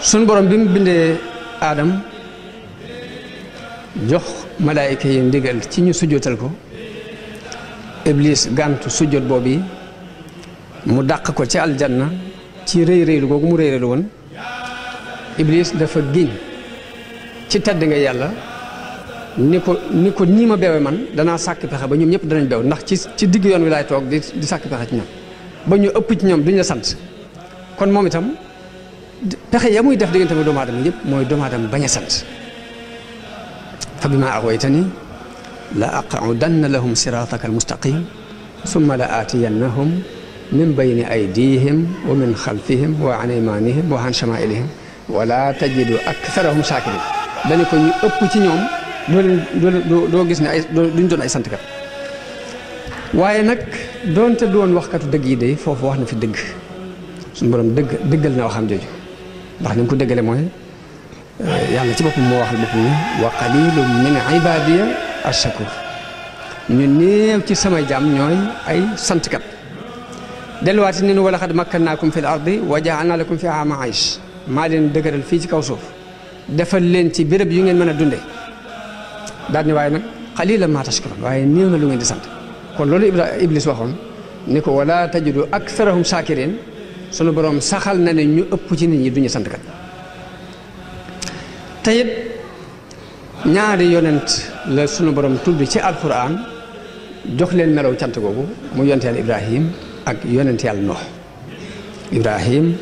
suñ borom bi mu bindee aadam jox malaayika yi ndigal ci ñu sujjootal ko iblis gàntu sujjoot boobu mu dàq ko ci aljanna ci rëy rëylu googu mu rëy rëylu woon iblis dafa giñ ci tedd nga yàlla ni ko nii ma bewe man danaa sàkk pexe ba ñoom ñëpp danañ bew ndax ci digg yoon wi laay toog di sàkk pexe ci ñoom ba ñu ëpp ci ñoom duñ la sant kon moom itam pexe ya muy def diggante ma doomu aadama yëpp mooy doomu aadama bañ a sant fa bimaa aghwaytanii la aqudanna lahum siraataka almustaqim summa la aatiyannahum min bayni aydihim wa min xalfihim wa an aymanihim wa an shamaa'ilihim wala tajidu aktharahum shakirin dañu ko ñu ëpp ci ñoom doo gis ne duñ doon ay santkat waaye nag doonte doon waxkatu dëgg yi de foofu wax na fi dëgg suñu borom dëggal na waxam jooju ndax ni mu ko dëggale mooy yàlla ci boppam moo waxal boppam ni wa qalilun min ibadiya ash-shakur ñu néew ci samay jaam ñooy ay santkat delluwaati ne wa laqad makkannaakum fil ardi wa ja'alna lakum fiha ma'ish maa leen dëgëral fii ci kaw suuf defal leen ci béréb yu ngeen mën a dunde daal ni waaye nag qalilan ma tashkurun waaye néew na lu ngeen di sant kon loolu iblis waxoon ni ko wala tajidu aktharahum shakirin sunu borom saxal na ne ñu ëpp ci nit ñi duñu sant kat te it ñaari yonent la sunu borom tudd ci alquran jox leen melaw cant googu mu yonent yàlla Ibrahim ak yonent yàlla Noox Ibrahim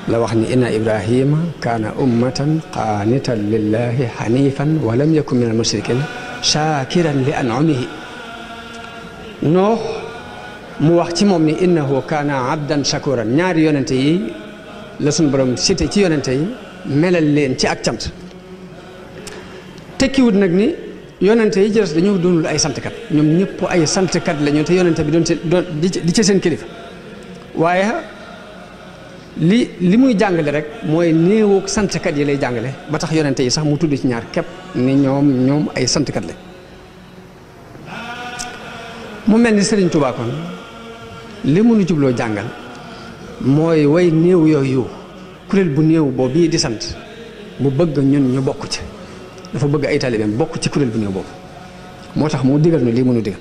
la wax ni inna Ibrahima kaana ummatan qaanitan lillahi hanifan wa lam yakun min al mushrikin shakiran li an'amihi Noox mu wax ci moom ni innahu kaana abdan shakuran ñaari yonente yi la suñu borom cité ci yonente yi melal leen ci ak cant tekkiwut nag ni yonente yi jëres dañoo doonul ay santkat ñoom ñëpp ay santkat la ñu te yonente bi doon di ci seen kilifa waaye li muy jàngale rek mooy néewoog santkat yi lay jàngale ba tax yonente yi sax mu tudd ci ñaar képp ni ñoom ay santkat la mu mel ni Sëriñ Tuubaa kon li mënu jubloo jàngal mooy way néew yooyu kuréel bu néew boobu bii di sant mu bëgg ñun ñu bokk ci dafa bëgg ay taalibeem bokk ci kuréel bu néew boobu moo tax mu digal nu lii mënu digal